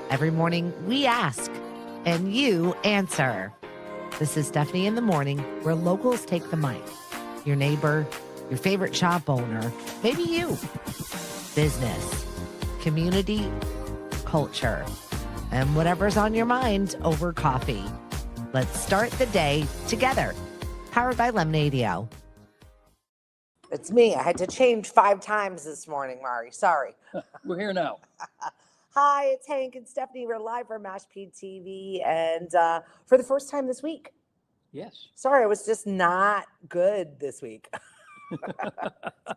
Every morning we ask and you answer. This is Stephanie in the Morning, where locals take the mic. Your neighbor, your favorite shop owner, maybe you. Business, community, culture, and whatever's on your mind over coffee. Let's start the day together. Powered by Lemonadio. It's me. I had to change 5 times this morning, Mari. Sorry. We're here now. Hi, it's Hank and Stephanie. We're live from Mashpee TV, and for the first time this week. Yes. Sorry, I was just not good this week.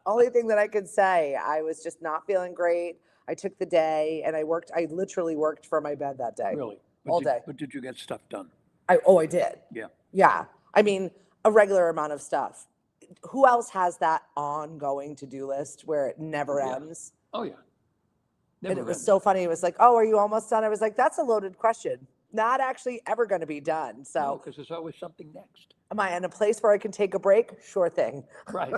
Only thing that I could say, I was just not feeling great. I took the day, and I literally worked from my bed that day. Really? All day. But did you get stuff done? I did. Yeah. Yeah. I mean, a regular amount of stuff. Who else has that ongoing to-do list where it never ends? Oh, yeah. And it was so funny. It was like, oh, are you almost done? I was like, that's a loaded question. Not actually ever going to be done. So, because there's always something next. am I in a place where I can take a break? Sure thing. Right.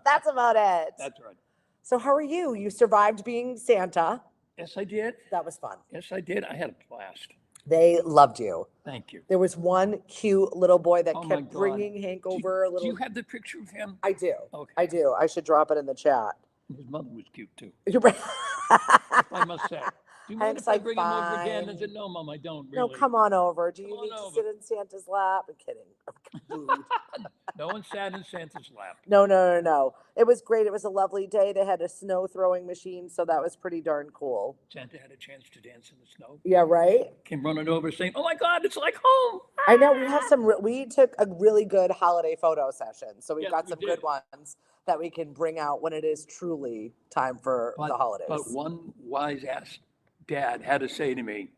That's about it. That's right. So how are you? You survived being Santa. Yes, I did. That was fun. Yes, I did. I had a blast. They loved you. Thank you. There was one cute little boy that Oh my kept God. bring Hank over a little. Do you have the picture of him? I do. Okay. I do. I should drop it in the chat. His mother was cute, too. You're right. I must say. Do you mind Hank's if I like, bring him over again? I fine. said, no, Mom, I don't No, really. come on over. Do you Come on need to over. sit in Santa's lap? I'm kidding. Dude. No one sat in Santa's lap. No. It was great. It was a lovely day. They had a snow throwing machine, so that was pretty darn cool. Santa had a chance to dance in the snow. Yeah, right? Came running over saying, oh, my God, it's like home. I know we have we took a really good holiday photo session. So we've Yes, got we some did. good ones that we can bring out when it is truly time for the holidays. But one wise-ass dad had to say to me,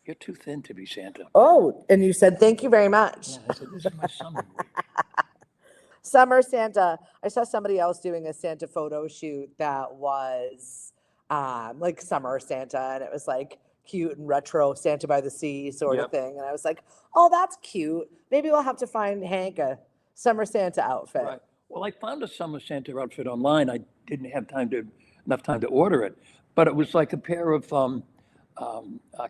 you're too thin to be Santa. Oh, and you said, thank you very much. Yeah, I said, this is my summer week. Summer Santa. I saw somebody else doing a Santa photo shoot that was like summer Santa, and it was like cute and retro Santa by the sea sort of Yep. thing. And I was like, oh, that's cute. Maybe we'll have to find Hank a summer Santa outfit. Right. Well, I found a summer Santa outfit online. I didn't have enough time to order it, but it was like a pair of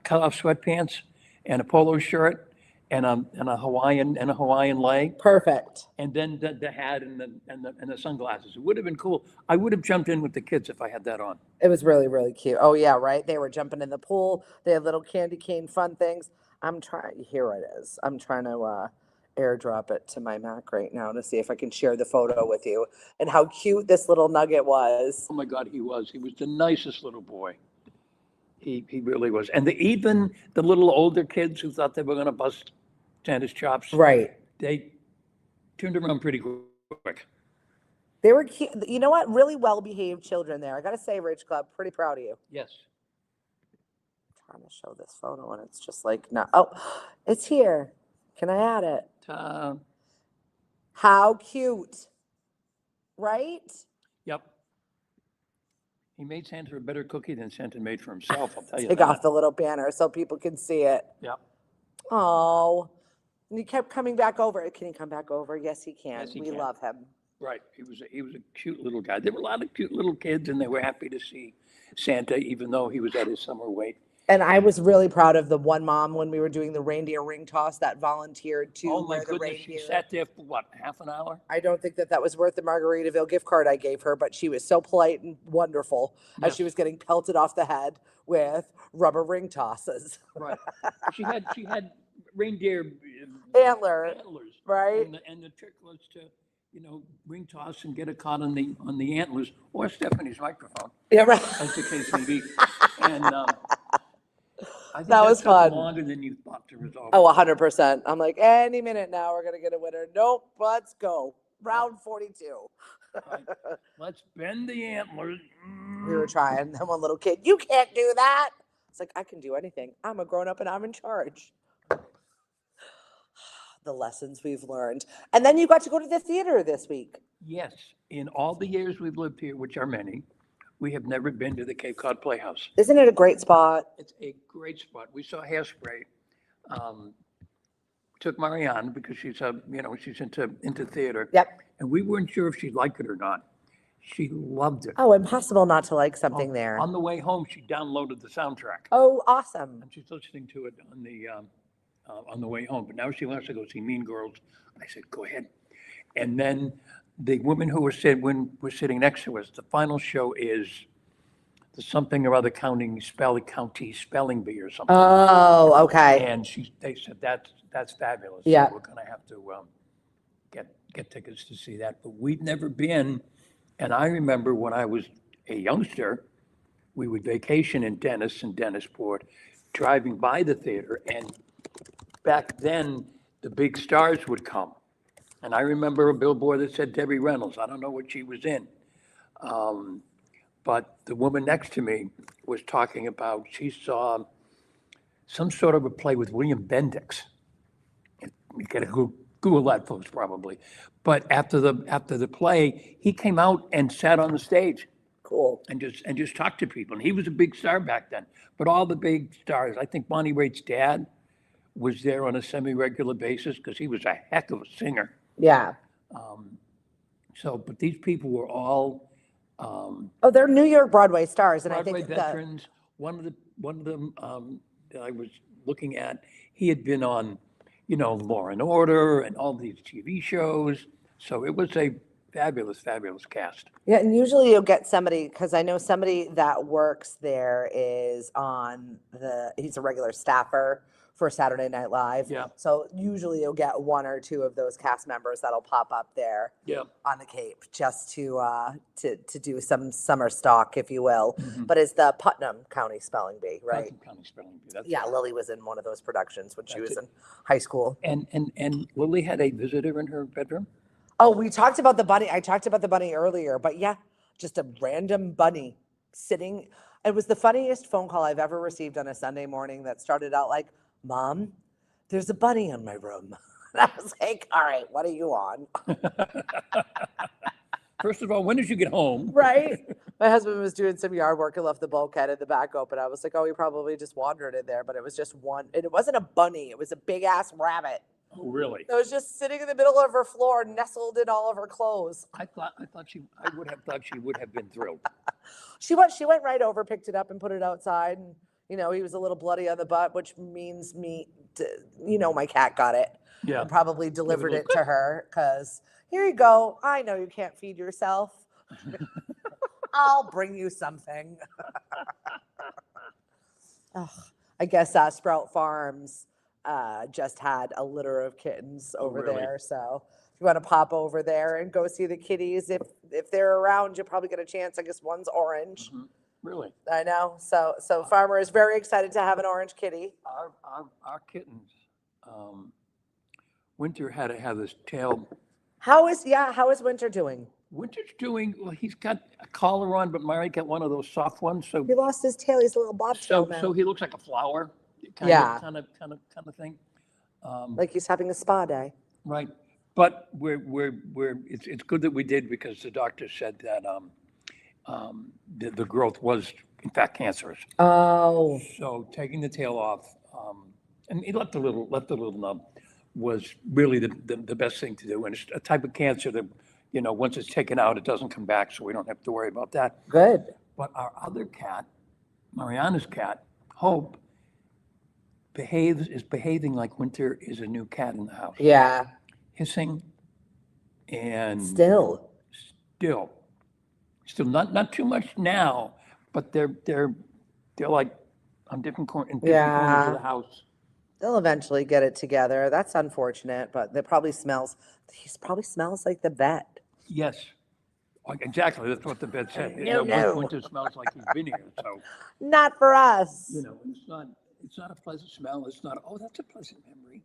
cut-off sweatpants and a polo shirt and a Hawaiian leg, Perfect. and then the hat and the sunglasses. It would have been cool. I would have jumped in with the kids if I had that on. It was really, really cute. Oh, yeah, right? They were jumping in the pool. They had little candy cane fun things. Here it is. I'm trying to airdrop it to my Mac right now to see if I can share the photo with you and how cute this little nugget was. Oh my God, he was the nicest little boy. He really was. And even the little older kids who thought they were going to bust Santa's chops, Right. they turned around pretty quick. They were cute. You know what? Really well-behaved children there. I got to say, Rich Club, pretty proud of you. Yes. I'm trying to show this photo and it's just like, no. Oh, it's here. Can I add it? How cute. Right? Yep. He made Santa a better cookie than Santa made for himself, I'll tell you Take that. off the little banner so people can see it. Yep. Oh, and he kept coming back over. Can he come back over? Yes, he can. Yes, he We can. love him. Right. He was a cute little guy. There were a lot of cute little kids, and they were happy to see Santa, even though he was at his summer weight. And I was really proud of the one mom when we were doing the reindeer ring toss that volunteered to Oh my wear the goodness, she reindeer. sat there for what, half an hour? I don't think that was worth the Margaritaville gift card I gave her, but she was so polite and wonderful as she Yes. was getting pelted off the head with rubber ring tosses. Right. She had reindeer Antlers, right? And the trick was to, ring toss and get a caught on the antlers or Stephanie's microphone, Yeah, right. as the case may be. And I think That was took fun. longer than you thought to resolve. Oh, 100%. I'm like, any minute now we're going to get a winner. Nope, let's go. Round 42. Right. Let's bend the antlers. We were trying. That one little kid, you can't do that. It's like, I can do anything. I'm a grown up and I'm in charge. The lessons we've learned. And then you got to go to the theater this week. Yes, in all the years we've lived here, which are many, we have never been to the Cape Cod Playhouse. Isn't it a great spot? It's a great spot. We saw Hairspray. Took Marianne because she's into theater. Yep. And we weren't sure if she'd like it or not. She loved it. Oh, impossible not to like something there. On the way home, she downloaded the soundtrack. Oh, awesome. And she's listening to it on the way home. But now she wants to go see Mean Girls. I said, go ahead. And then the women who were sitting next to us, the final show is the something or other county spelling bee or something. Oh, okay. And they said that's fabulous. Yeah. So we're gonna have to get tickets to see that. But we'd never been. And I remember when I was a youngster, we would vacation in Dennis and Dennisport, driving by the theater, and back then the big stars would come. And I remember a billboard that said Debbie Reynolds. I don't know what she was in. But the woman next to me was talking about, she saw some sort of a play with William Bendix. You gotta Google that, folks, probably. But after the play, he came out and sat on the stage Cool. and just talked to people. And he was a big star back then. But all the big stars, I think Bonnie Raitt's dad was there on a semi-regular basis because he was a heck of a singer. Yeah. But these people were all Oh, they're New York Broadway stars, and Broadway I think veterans. One of them that I was looking at, he had been on, Law and Order and all these TV shows. So it was a fabulous, fabulous cast. yeah, and usually you'll get somebody, because I know somebody that works there is he's a regular staffer for Saturday Night Live. Yeah. So usually you'll get one or two of those cast members that'll pop up there Yeah. on the Cape just to do some summer stock, if you will. Mm-hmm. But it's the Putnam County Spelling Bee, right? Putnam County Spelling Bee. That's Yeah, it. Lily was in one of those productions when she That's was it. in high school. And Lily had a visitor in her bedroom. Oh, we talked about the bunny. I talked about the bunny earlier, but yeah, just a random bunny sitting. It was the funniest phone call I've ever received on a Sunday morning that started out like, Mom, there's a bunny in my room. And I was like, all right, what are you on? First of all, when did you get home? Right? My husband was doing some yard work and left the bulkhead in the back open. I was like, oh, he probably just wandered in there, but it was just one. And it wasn't a bunny. It was a big ass rabbit. Oh, really? It was just sitting in the middle of her floor, nestled in all of her clothes. I would have thought she would have been thrilled. She went right over, picked it up and put it outside. And, he was a little bloody on the butt, which means my cat got it. Yeah. And probably delivered it to her because here you go. I know you can't feed yourself. I'll bring you something. I guess Sprout Farms just had a litter of kittens over really? there. So if you want to pop over there and go see the kitties, if they're around, you'll probably get a chance. I guess one's orange. Mm-hmm. Really? I know. So Farmer is very excited to have an orange kitty. Our kittens, Winter had to have this tail. How is Winter doing? Winter's doing, well, he's got a collar on, but Mary got one of those soft ones. So He lost his tail. He's a little bobtail now. so he looks like a flower. Yeah. Kind of thing. Like he's having a spa day. Right. But it's good that we did because the doctor said that the growth was in fact cancerous. Oh. So taking the tail off, and he left a little nub, was really the best thing to do. And it's a type of cancer that, once it's taken out, it doesn't come back, so we don't have to worry about that. Good. But our other cat, Mariana's cat, Hope, is behaving like Winter is a new cat in the house. Yeah. Hissing and Still not too much now, but they're like on different corners of the house. They'll eventually get it together. That's unfortunate, but he probably smells like the vet. Yes, exactly. That's what the vet said. No. Winter smells like he's been here. So Not for us. it's not a pleasant smell. It's not. Oh, that's a pleasant memory.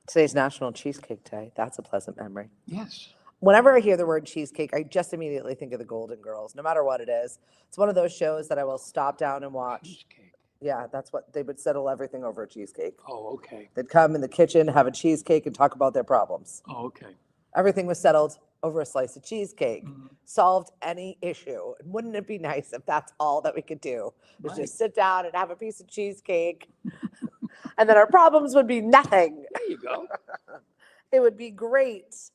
Today's National Cheesecake Day. That's a pleasant memory. Yes. Whenever I hear the word cheesecake, I just immediately think of the Golden Girls, no matter what it is. It's one of those shows that I will stop down and watch. Cheesecake. Yeah, that's what they would settle everything over a cheesecake. Oh, okay. They'd come in the kitchen, have a cheesecake, and talk about their problems. Oh, okay. Everything was settled over a slice of cheesecake. Mhm. Solved any issue. Wouldn't it be nice if that's all that we could do? Was Right. just sit down and have a piece of cheesecake, and then our problems would be nothing. There you go. It would be great.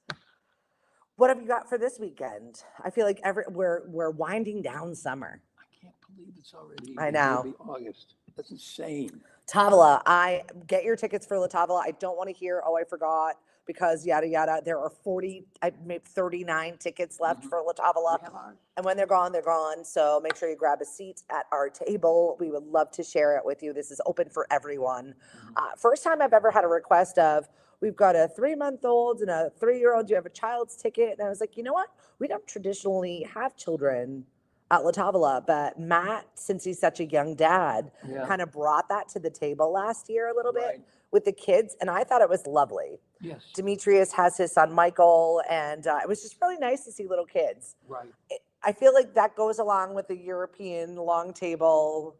What have you got for this weekend? I feel like we're winding down summer. I can't believe it's already I know. nearly August. That's insane. Tavola, I get your tickets for La Tavola. I don't want to hear, oh, I forgot because yada yada. There are 40, I made 39 tickets left for La Tavola. And when they're gone, they're gone. So make sure you grab a seat at our table. We would love to share it with you. This is open for everyone. First time I've ever had a request of, we've got a 3-month-old and a 3-year-old. Do you have a child's ticket? And I was like, you know what? We don't traditionally have children at La Tavola, but Matt, since he's such a young dad, kind of brought that to the table last year a little bit with the kids, and I thought it was lovely. Yes. Demetrius has his son Michael, and it was just really nice to see little kids. Right. I feel like that goes along with the European long table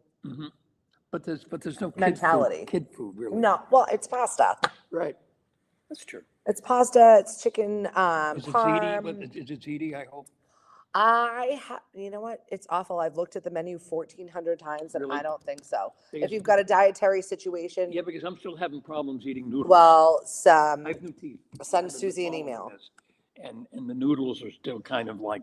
But there's no mentality. Kid food, really. No, well, it's pasta. Right. That's true. It's pasta. It's chicken Is it parm. ziti? Is it ziti, I hope? You know what? It's awful. I've looked at the menu 1,400 times and Really? I don't think so. Because- If you've got a dietary situation, Yeah, because I'm still having problems eating noodles. well, I have new teeth. send I have Susie an problem email. with this. And the noodles are still kind of like.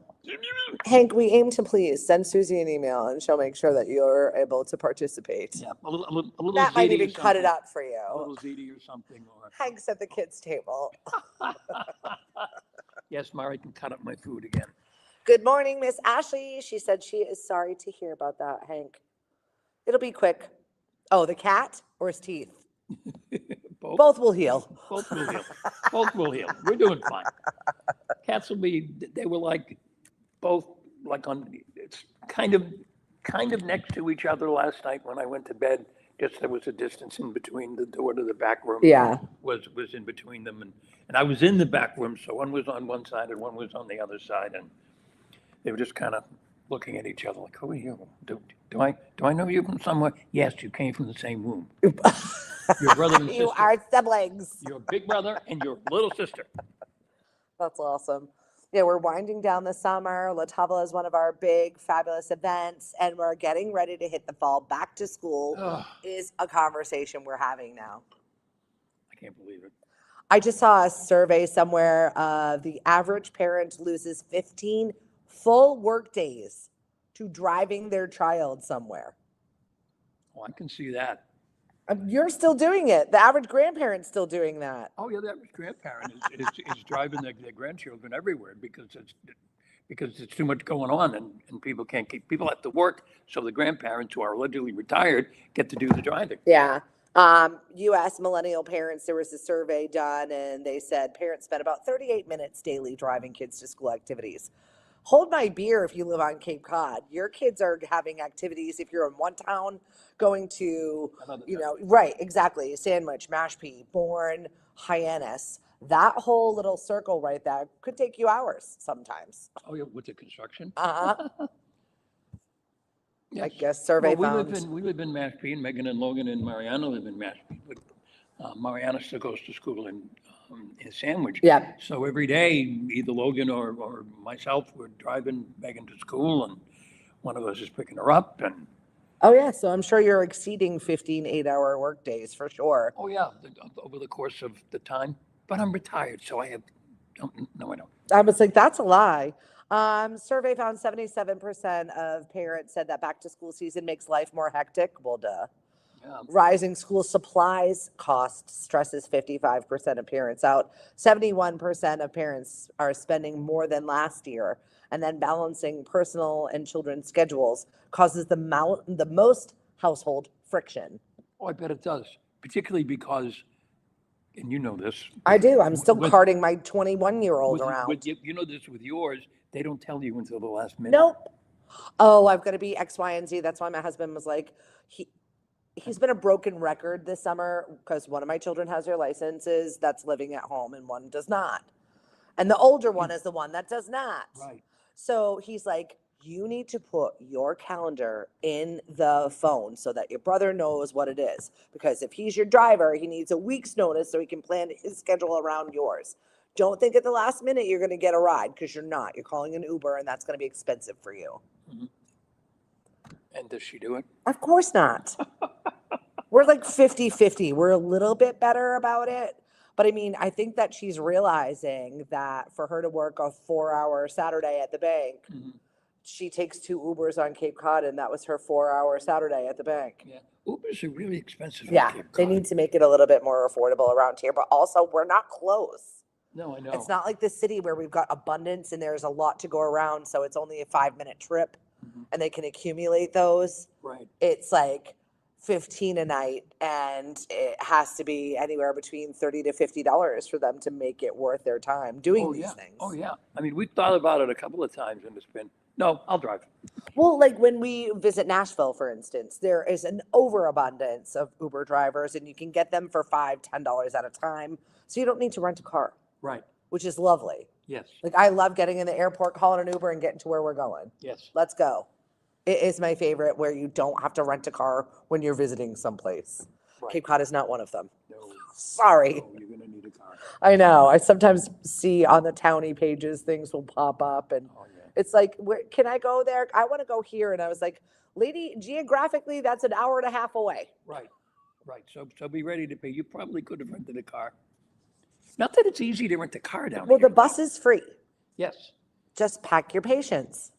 Hank, we aim to please. Send Susie an email and she'll make sure that you're able to participate. Yeah, a little That might ziti even or cut it something. up for A you. little ziti or something. Or Hank's at the kids' table. yes, Mary can cut up my food again. Good morning, Miss Ashley. She said she is sorry to hear about that, Hank. It'll be quick. Oh, the cat or his teeth? Both will heal. Both will heal. Both will heal. We're doing fine. Cats will be. They were like both like on. It's kind of next to each other last night when I went to bed. Just there was a distance in between the door to the back room. Yeah. Was in between them, and I was in the back room, so one was on one side and one was on the other side, and they were just kind of looking at each other like, "Who are you? Do I know you from somewhere?" Yes, you came from the same womb. Your brother and sister. You are siblings. Your big brother and your little sister. That's awesome. Yeah, we're winding down the summer. La Tavola is one of our big, fabulous events, and we're getting ready to hit the fall. Back to school Ugh. is a conversation we're having now. I can't believe it. I just saw a survey somewhere. The average parent loses 15 full work days to driving their child somewhere. Oh, I can see that. You're still doing it. The average grandparent's still doing that. Oh, yeah, the average grandparent is driving their grandchildren everywhere because it's too much going on and people can't keep, people have to work. So the grandparents who are allegedly retired get to do the driving. Yeah. U.S. millennial parents, there was a survey done and they said parents spend about 38 minutes daily driving kids to school activities. Hold my beer if you live on Cape Cod. Your kids are having activities if you're in one town going to, right, exactly, Sandwich, Mashpee, Bourne, Hyannis. That whole little circle right there could take you hours sometimes. Oh, yeah, with the construction? Uh-huh. Yes. I guess survey Well, found. we live in Mashpee, and Megan and Logan and Mariana live in Mashpee. But Mariana still goes to school in Sandwich. Yeah. So every day, either Logan or myself, we're driving Megan to school, and one of us is picking her up. And Oh, yeah. So I'm sure you're exceeding 15 8-hour work days for sure. oh yeah, over the course of the time. But I'm retired, so I have. No, I don't. I was like, that's a lie. Survey found 77% of parents said that back to school season makes life more hectic. Well, duh. Yeah. Rising school supplies cost stresses 55% of parents out. 71% of parents are spending more than last year. And then balancing personal and children's schedules causes the most household friction. Oh, I bet it does, particularly because, and you know this. I do. I'm still with- carting my 21-year-old around. You know this with yours. They don't tell you until the last minute. Nope. Oh, I've got to be X, Y, and Z. That's why my husband was like, he's been a broken record this summer because one of my children has their licenses that's living at home and one does not. And the older one is the one that does not. Right. So he's like, you need to put your calendar in the phone so that your brother knows what it is. Because if he's your driver, he needs a week's notice so he can plan his schedule around yours. Don't think at the last minute you're going to get a ride because you're not. You're calling an Uber and that's going to be expensive for you. Mm-hmm. And does she do it? Of course not. We're like 50-50. We're a little bit better about it. But I mean, I think that she's realizing that for her to work a 4-hour Saturday at the bank, Mhm. she takes 2 Ubers on Cape Cod, and that was her 4-hour Saturday at the bank. Yeah, Ubers are really expensive on Yeah, Cape they Cod. need to make it a little bit more affordable around here, but also we're not close. No, I know. It's not like the city where we've got abundance and there's a lot to go around, so it's only a 5-minute trip Mhm. and they can accumulate those. Right. It's like 15 a night, and it has to be anywhere between $30 to $50 for them to make it worth their time doing Oh, these yeah. things. Oh, yeah. I mean, we thought about it a couple of times and it's been, no, I'll drive. Well, like when we visit Nashville, for instance, there is an overabundance of Uber drivers, and you can get them for $5, $10 at a time. So you don't need to rent a car, Right. which is lovely. Yes. Like I love getting in the airport, calling an Uber, and getting to where we're going. Yes. Let's go. It is my favorite where you don't have to rent a car when you're visiting someplace. Right. Cape Cod is not one of them. No. Sorry. No, you're gonna need a car. I know. I sometimes see on the townie pages things will pop up, and Oh, yeah. it's like, where can I go there? I want to go here. And I was like, lady, geographically, that's an hour and a half away. Right. Right. So be ready to pay. You probably could have rented a car. Not that it's easy to rent a car down Well, here. the bus is free. Yes. Just pack your patience.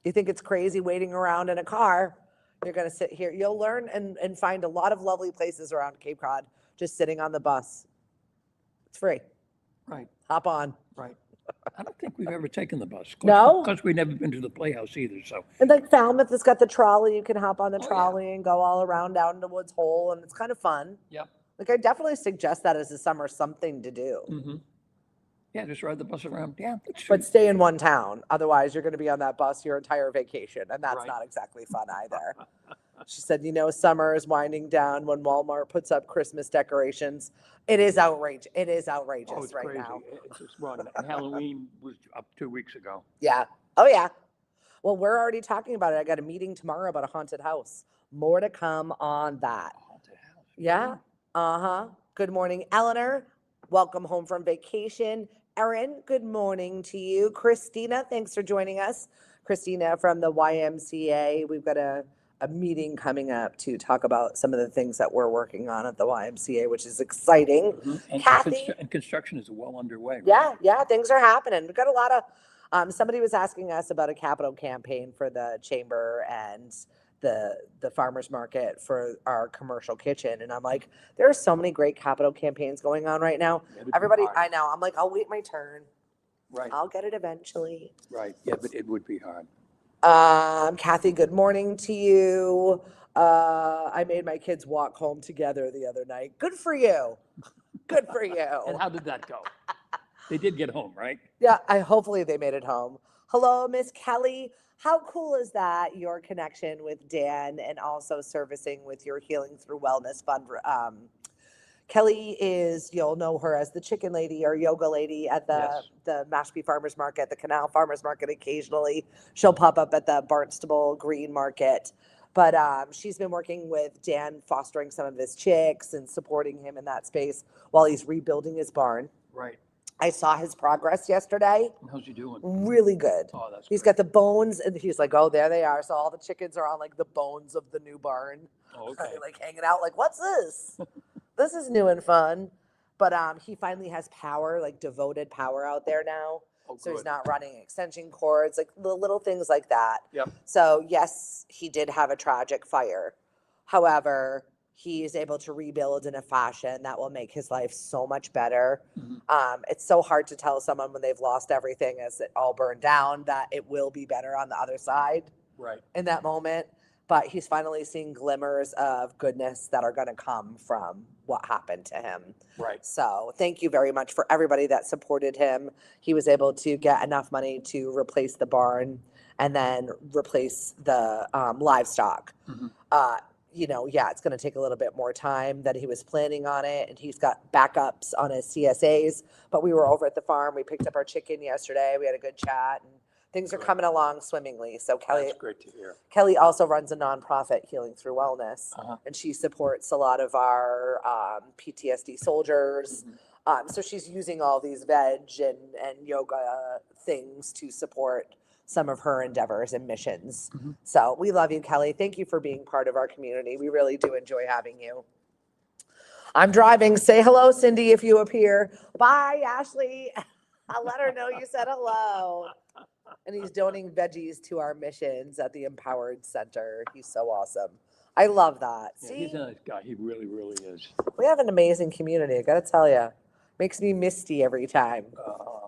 You think it's crazy waiting around in a car? You're going to sit here. You'll learn and find a lot of lovely places around Cape Cod just sitting on the bus. It's free. Right. Hop on. Right. I don't think we've ever taken the bus. No? Because we've never been to the Playhouse either. So And like Falmouth has got the trolley. You can hop on the Oh, yeah. trolley and go all around down to Woods Hole, and it's kind of fun. yep. Like I definitely suggest that as a summer something to do. Mm-hmm. Yeah, just ride the bus around. Yeah, that's But true. stay in one town. Otherwise, you're going to be on that bus your entire vacation, and that's Right. not exactly fun either. She said, summer is winding down when Walmart puts up Christmas decorations. It is outrageous. It is outrageous Oh, it's right crazy. now. It's just run. And Halloween was up 2 weeks ago. Yeah. Oh, yeah. Well, we're already talking about it. I got a meeting tomorrow about a haunted house. More to come on that. Haunted house. Yeah. Uh-huh. Good morning, Eleanor. Welcome home from vacation. Erin, good morning to you. Christina, thanks for joining us. Christina from the YMCA. We've got a meeting coming up to talk about some of the things that we're working on at the YMCA, which is exciting. And, Kathy? and construction is well underway. Right? Yeah, things are happening. We've got a lot of, somebody was asking us about a capital campaign for the chamber and the farmer's market for our commercial kitchen. And I'm like, there are so many great capital campaigns going on right now. Yeah, it'd be Everybody, hard. I know, I'm like, I'll wait my turn. Right. I'll get it eventually. Right. Yeah, but it would be hard. Kathy, good morning to you. I made my kids walk home together the other night. Good for you. Good for And you. how did that go? They did get home, right? Yeah, hopefully they made it home. Hello, Miss Kelly. How cool is that? Your connection with Dan and also servicing with your Healing Through Wellness Fund. Kelly is, you'll know her as the chicken lady or yoga lady at Yes. the Mashpee Farmers Market, the Canal Farmers Market occasionally. She'll pop up at the Barnstable Green Market. But she's been working with Dan, fostering some of his chicks and supporting him in that space while he's rebuilding his barn. Right. I saw his progress yesterday. And how's he doing? Really good. Oh, that's He's great. got the bones, and he's like, oh, there they are. So all the chickens are on like the bones of the new barn, Oh, okay. like hanging out. Like, what's this? This is new and fun. But he finally has power, like devoted power out there now. Oh, So he's good. not running extension cords, like the little things like that. Yep. So yes, he did have a tragic fire. However, he is able to rebuild in a fashion that will make his life so much better. Mhm. It's so hard to tell someone when they've lost everything as it all burned down that it will be better on the other side Right. in that moment. But he's finally seeing glimmers of goodness that are going to come from what happened to him. Right. So thank you very much for everybody that supported him. He was able to get enough money to replace the barn and then replace the livestock. Mhm. It's going to take a little bit more time than he was planning on it. And he's got backups on his CSAs. But we were over at the farm. We picked up our chicken yesterday. We had a good chat, and things are Good. coming along swimmingly. So That's great to hear. Kelly also runs a nonprofit, Healing Through Wellness, Uh-huh. and she supports a lot of our PTSD soldiers. Mhm. So she's using all these veg and yoga things to support some of her endeavors and missions. Mhm. So we love you, Kelly. Thank you for being part of our community. We really do enjoy having you. I'm driving. Say hello, Cindy, if you appear. Bye, Ashley. I'll let her know you said hello. And he's donating veggies to our missions at the Empowered Center. He's so awesome. I love that. Yeah, See, he's a nice guy. He really, really is. we have an amazing community. I got to tell you, makes me misty every time.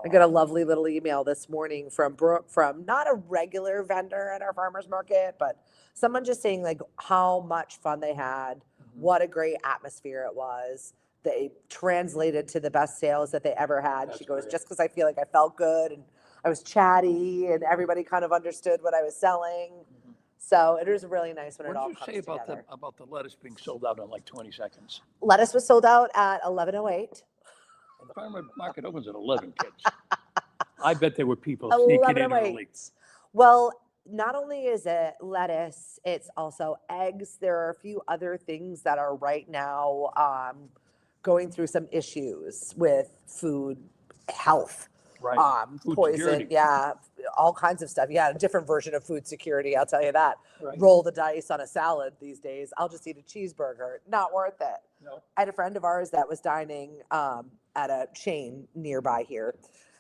I got a lovely little email this morning from Brooke, from not a regular vendor at our farmers market, but someone just saying like how much fun they had, what a great atmosphere it was. They translated to the best sales that they ever had. That's She goes, great. just because I feel like I felt good and I was chatty and everybody kind of understood what I was selling. So it was really nice when it What all did you comes say about together. the lettuce being sold out in like 20 seconds? Lettuce was sold out at 11:08. The farmer market opens at 11, kids. I bet there were people sneaking in early. 11:08. Well, not only is it lettuce, it's also eggs. There are a few other things that are right now going through some issues with food health. Right. Food Poison, security. yeah, all kinds of stuff. Yeah, a different version of food security, I'll tell you that. Right. Roll the dice on a salad these days. I'll just eat a cheeseburger. Not worth it. No. I had a friend of ours that was dining at a chain nearby here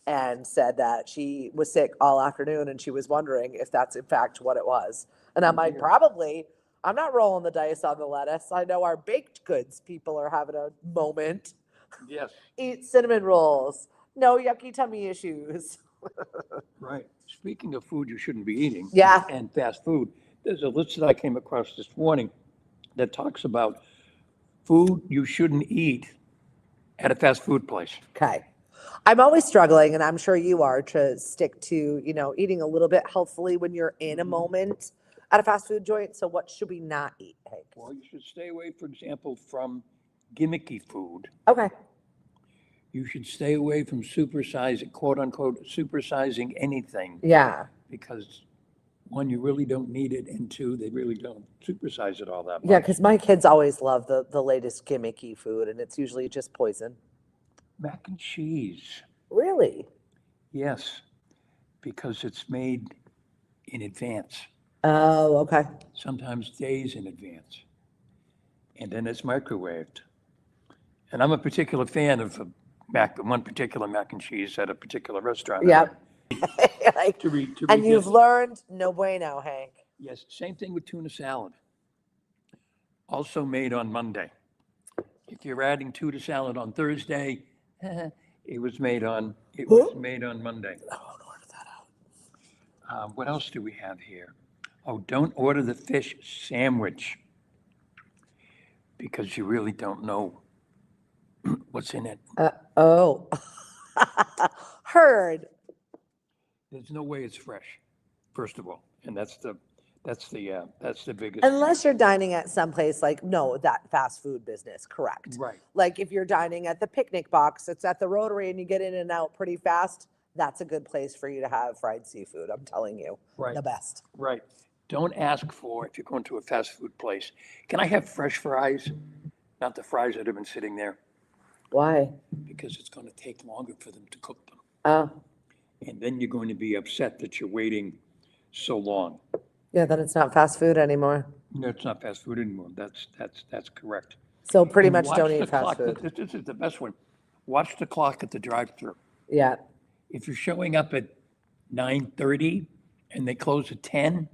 and said that she was sick all afternoon and she was wondering if that's in fact what it was. And I'm like, probably. I'm not rolling the dice on the lettuce. I know our baked goods people are having a moment. Yes. Eat cinnamon rolls. No yucky tummy issues. Right. Speaking of food you shouldn't be eating. Yeah. And fast food, there's a list that I came across this morning that talks about food you shouldn't eat at a fast food place. Okay. I'm always struggling, and I'm sure you are, to stick to, eating a little bit healthfully when you're in a moment at a fast food joint. So what should we not eat, Hank? Well, you should stay away, for example, from gimmicky food. Okay. You should stay away from supersizing, quote unquote, supersizing anything. Yeah. Because one, you really don't need it, and two, they really don't supersize it all that much. Yeah, because my kids always love the latest gimmicky food, and it's usually just poison. Mac and cheese, Really? yes, because it's made in advance, Oh, okay. sometimes days in advance, and then it's microwaved. And I'm a particular fan of one particular mac and cheese at a particular restaurant. Yep. Like, To and read you've this. learned no bueno, Hank. Yes, same thing with tuna salad. Also made on Monday. If you're adding tuna salad on Thursday, it was made on Monday. I won't order that out. What else do we have here? Oh, don't order the fish sandwich because you really don't know what's in it. Oh. Heard. There's no way it's fresh, first of all, and that's the biggest. Unless you're dining at some place like, no, that fast food business, correct. Right. Like if you're dining at the picnic box, it's at the Rotary and you get in and out pretty fast, that's a good place for you to have fried seafood. I'm telling you, Right. the best. Right. Don't ask for, if you're going to a fast food place, can I have fresh fries? Not the fries that have been sitting there, Why? because it's going to take longer for them to cook them. Oh, And then you're going to be upset that you're waiting so long. yeah, then it's not fast food anymore. No, it's not fast food anymore. That's correct. So pretty And much watch don't the eat fast clock. food. This is the best one. Watch the clock at the drive-through. Yeah. If you're showing up at 9:30 and they close at 10,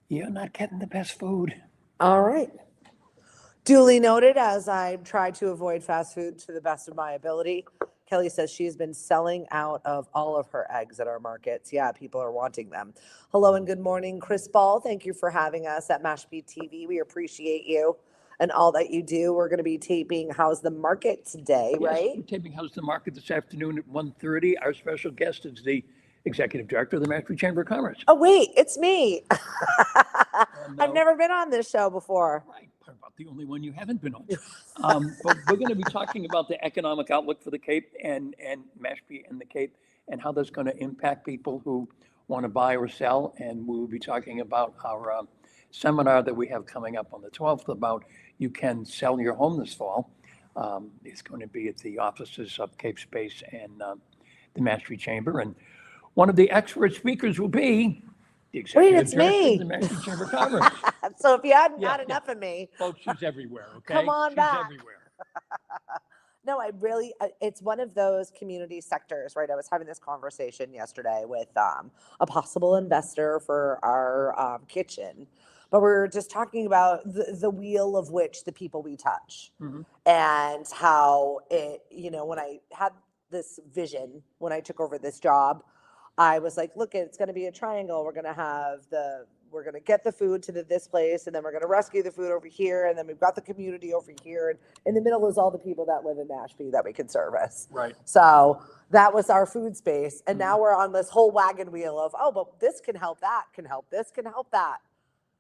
you're not getting the best food. All right. Duly noted, as I try to avoid fast food to the best of my ability. Kelly says she's been selling out of all of her eggs at our markets. Yeah, people are wanting them. Hello and good morning, Chris Ball. Thank you for having us at Mashpee TV. We appreciate you and all that you do. We're going to be taping How's the Market today, Yes, right? we're taping How's the Market this afternoon at 1:30. Our special guest is the Executive Director of the Mashpee Chamber of Commerce. Oh, wait, it's me. And, I've never been on this show before. Right, about the only one you haven't been on. But we're going to be talking about the economic outlook for the Cape and Mashpee and the Cape and how that's going to impact people who want to buy or sell. And we'll be talking about our seminar that we have coming up on the 12th about you can sell your home this fall. It's going to be at the offices of Cape Space and the Mashpee Chamber. And one of the expert speakers will be the Wait, Executive it's Director me. of the Mashpee Chamber of Commerce. So if you hadn't Yeah, had enough of me, Folks, she's everywhere, okay? come on She's back. everywhere. No, I really, it's one of those community sectors, right? I was having this conversation yesterday with a possible investor for our kitchen, but we were just talking about the wheel of which the people we touch Mhm. and how it, when I had this vision, when I took over this job, I was like, look, it's going to be a triangle. We're going to get the food to this place, and then we're going to rescue the food over here, and then we've got the community over here, and in the middle is all the people that live in Mashpee that we can service. Right. So that was our food space, and now we're on this whole wagon wheel of, oh, but this can help, that can help, this can help, that.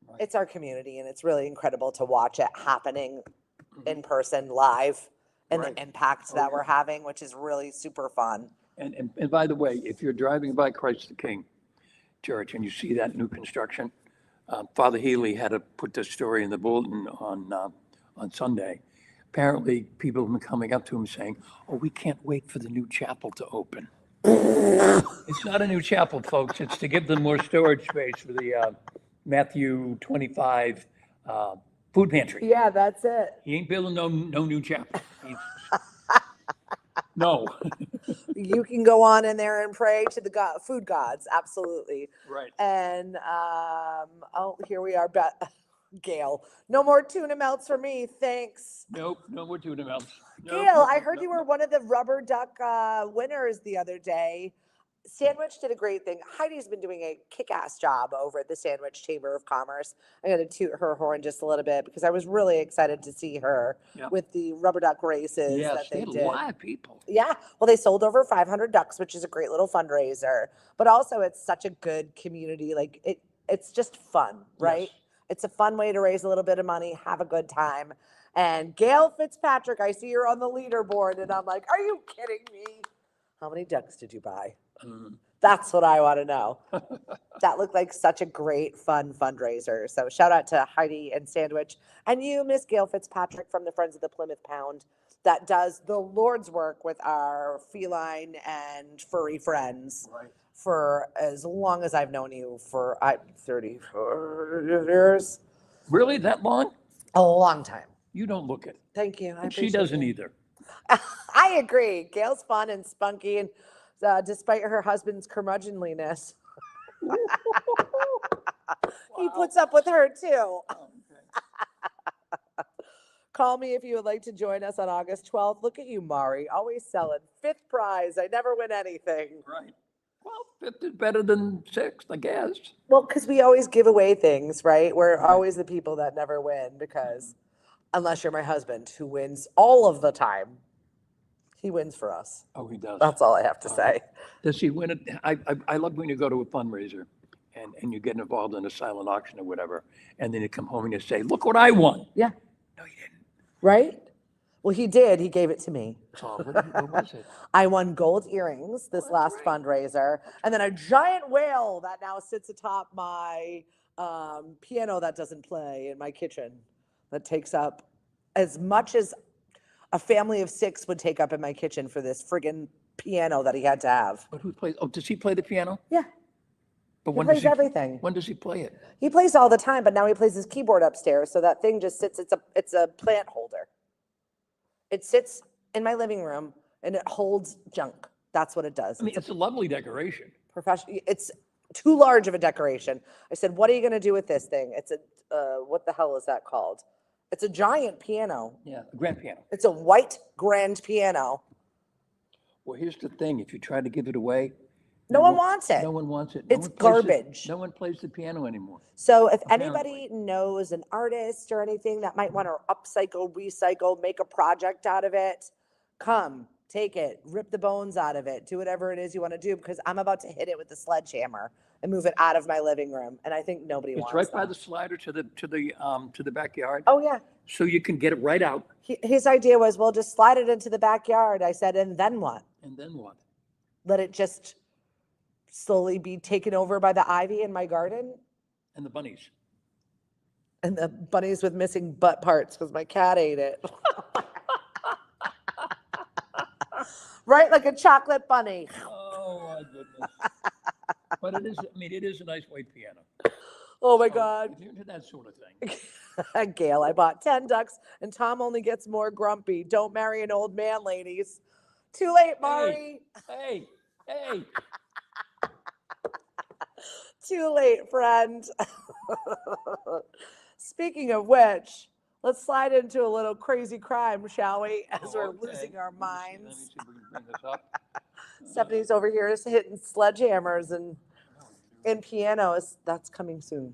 Right. It's our community, and it's really incredible to watch it happening in person, live, and Right. the impact that we're having, which is really super fun. And by the way, if you're driving by Christ the King Church and you see that new construction, Father Healy had to put this story in the bulletin on Sunday. Apparently, people have been coming up to him saying, "Oh, we can't wait for the new chapel to open." It's not a new chapel, folks. It's to give them more storage space for the Matthew 25 food pantry. Yeah, that's it. He ain't building no new chapel. No. You can go on in there and pray to the food gods, absolutely. Right. And oh, here we are, Gail. No more tuna melts for me, thanks. Nope, no more tuna melts. Gail, I heard you were one of the rubber duck winners the other day. Sandwich did a great thing. Heidi's been doing a kick-ass job over at the Sandwich Chamber of Commerce. I'm going to toot her horn just a little bit because I was really excited to see her with the rubber duck races Yes, that they had did. a lot of people. Yeah, well, they sold over 500 ducks, which is a great little fundraiser. But also, it's such a good community. Like it's just fun, right? Yes. It's a fun way to raise a little bit of money, have a good time. And Gail Fitzpatrick, I see her on the leaderboard, and I'm like, are you kidding me? How many ducks did you buy? That's what I want to know. That looked like such a great, fun fundraiser. So shout out to Heidi and Sandwich, and you, Miss Gail Fitzpatrick from the Friends of the Plymouth Pound, that does the Lord's work with our feline and furry friends. Right. For as long as I've known you, for 34 years. Really, that long? A long time. You don't look it. Thank you. And she doesn't either. I agree. Gail's fun and spunky, and despite her husband's curmudgeonliness, he puts up with her too. Call me if you would like to join us on August 12th. Look at you, Mari, always selling. 5th prize. I never win anything. Right. Well, 5th is better than 6th, I guess. Well, because we always give away things, right? We're always the people that never win because unless you're my husband who wins all of the time, he wins for us. Oh, he does. That's all I have to say. Does he win it? I love when you go to a fundraiser and you get involved in a silent auction or whatever, and then you come home and you say, look what I won. Yeah. No, you didn't. Right? Well, he did. He gave it to me. Oh, what was it? I won gold earrings this last fundraiser, and then a giant whale that now sits atop my piano that doesn't play in my kitchen, that takes up as much as a family of 6 would take up in my kitchen for this friggin' piano that he had to have. But who plays? Oh, does he play the piano? Yeah. But He plays everything. When does he play it? He plays all the time, but now he plays his keyboard upstairs, so that thing just sits. It's a plant holder. It sits in my living room and it holds junk. That's what it does. I mean, it's a lovely decoration. It's too large of a decoration. I said, what are you going to do with this thing? It's what the hell is that called? It's a giant piano. Yeah, a grand piano. It's a white grand piano. Well, here's the thing. If you try to give it away, No one wants it. No one wants it. It's garbage. No one plays the piano anymore. So if Apparently. anybody knows an artist or anything that might want to upcycle, recycle, make a project out of it, come, take it, rip the bones out of it, do whatever it is you want to do, because I'm about to hit it with a sledgehammer and move it out of my living room. And I think nobody It's wants right by that. the slider to the backyard. Oh, yeah. So you can get it right out. His idea was, well, just slide it into the backyard. I said, and then what? And then what? Let it just slowly be taken over by the ivy in my garden? And the bunnies. And the bunnies with missing butt parts because my cat ate it. Right? Like a chocolate bunny. Oh, my goodness. But it is, I mean, it is a nice white piano. Oh my So, God. if you're into that sort of thing. Gail, I bought 10 ducks and Tom only gets more grumpy. Don't marry an old man, ladies. Too late, Mari. Hey, hey. Too late, friend. Speaking of which, let's slide into a little crazy crime, shall we? As we're Okay. losing our Let me minds. see if we can bring this up. Stephanie's over here is hitting sledgehammers and pianos. That's coming soon.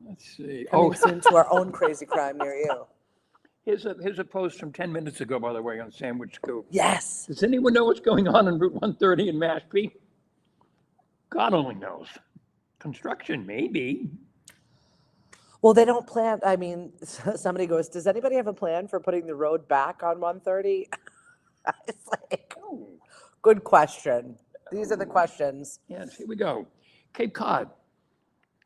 Let's see. Coming soon to our own crazy crime near you. Here's a post from 10 minutes ago, by the way, on Sandwich Scoop. Yes. Does anyone know what's going on Route 130 in Mashpee? God only knows. Construction, maybe. Well, they don't plan. I mean, somebody goes, does anybody have a plan for putting the road back on 130? It's like, Oh, good question. These are the questions. yes, here we go. Cape Cod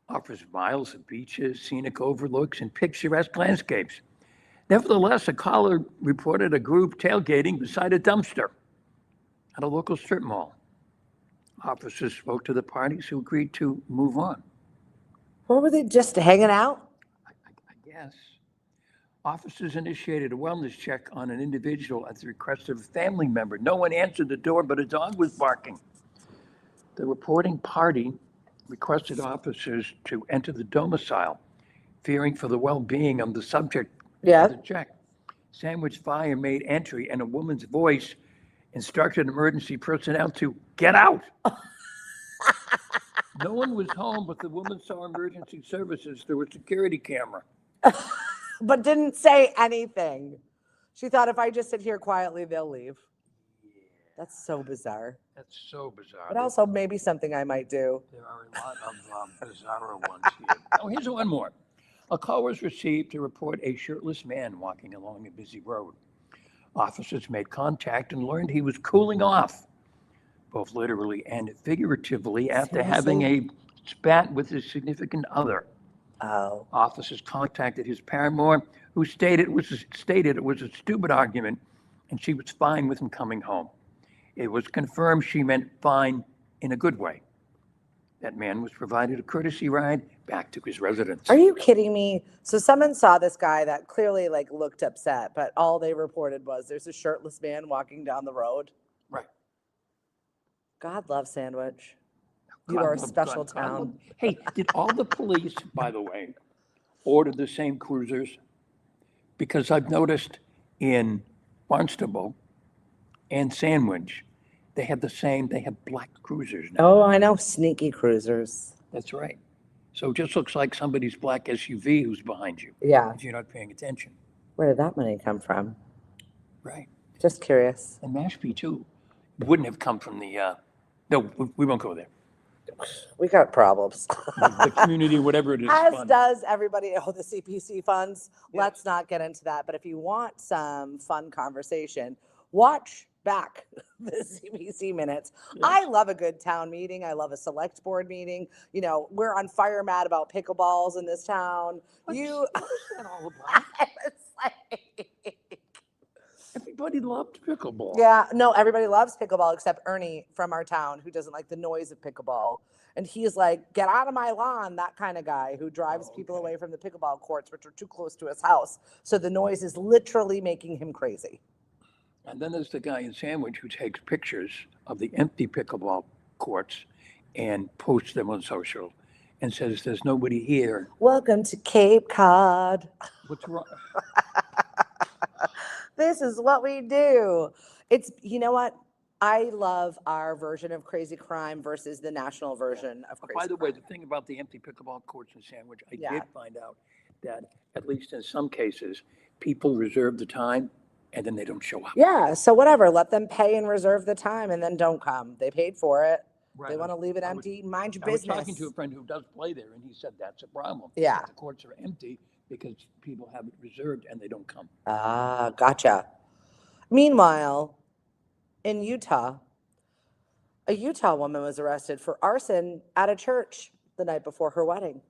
offers miles of beaches, scenic overlooks, and picturesque landscapes. Nevertheless, a caller reported a group tailgating beside a dumpster at a local strip mall. Officers spoke to the parties who agreed to move on. What were they just hanging out? I guess. Officers initiated a wellness check on an individual at the request of a family member. No one answered the door, but a dog was barking. The reporting party requested officers to enter the domicile, fearing for the well-being of the subject Yeah. of the check. Sandwich Fire made entry, and a woman's voice instructed emergency personnel to get out. No one was home, but the woman saw emergency services through a security camera. But didn't say anything. She thought if I just sit here quietly, they'll leave. That's so bizarre. That's so bizarre. But also maybe something I might do. There are a lot of bizarre ones here. Oh, here's one more. A call was received to report a shirtless man walking along a busy road. Officers made contact and learned he was cooling off, both literally and figuratively, after having a spat with his significant other. Oh. Officers contacted his paramour, who stated it was a stupid argument, and she was fine with him coming home. It was confirmed she meant fine in a good way. That man was provided a courtesy ride back to his residence. Are you kidding me? So someone saw this guy that clearly looked upset, but all they reported was there's a shirtless man walking down the road. Right. God love Sandwich. You God are a love- special God love- town. Hey, did all the police, by the way, order the same cruisers? Because I've noticed in Barnstable and Sandwich, they have black cruisers now. Oh, I know. Sneaky cruisers. That's right. So it just looks like somebody's black SUV who's behind you, Yeah. if you're not paying attention. Where did that money come from? Right. Just curious. And Mashpee, too, wouldn't have come from the, no, we won't go there. We got problems. The community, whatever it is. As fund. does everybody. Oh, the CPC funds. Yes. Let's not get into that. But if you want some fun conversation, watch back the CPC minutes. Yes. I love a good town meeting. I love a select board meeting. You know, we're on fire mad about pickleballs in this town. What is that all about? It's like, Everybody loved pickleball. yeah, no, everybody loves pickleball except Ernie from our town who doesn't like the noise of pickleball. And he's like, get out of my lawn, that kind of guy who drives people away from the pickleball courts, which are too close to his house. So the noise is literally making him crazy. And then there's the guy in Sandwich who takes pictures of the empty pickleball courts and posts them on social and says, there's nobody here. Welcome to Cape Cod. What's wrong? This is what we do. It's, you know what? I love our version of crazy crime versus the national version of crazy By the way, crime. the thing about the empty pickleball courts in Sandwich, I Yeah. did find out that, at least in some cases, people reserve the time and then they don't show up. Yeah, so whatever, let them pay and reserve the time and then don't come. They paid for it. Right. They want to leave it I was- empty, mind your I was business. talking to a friend who does play there, and he said that's a problem. Yeah. The courts are empty because people have it reserved and they don't come. Ah, gotcha. Meanwhile, in Utah, a Utah woman was arrested for arson at a church the night before her wedding.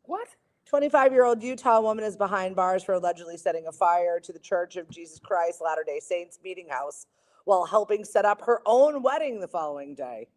What? 25-year-old Utah woman is behind bars for allegedly setting a fire to the Church of Jesus Christ Latter-day Saints meeting house while helping set up her own wedding the following day.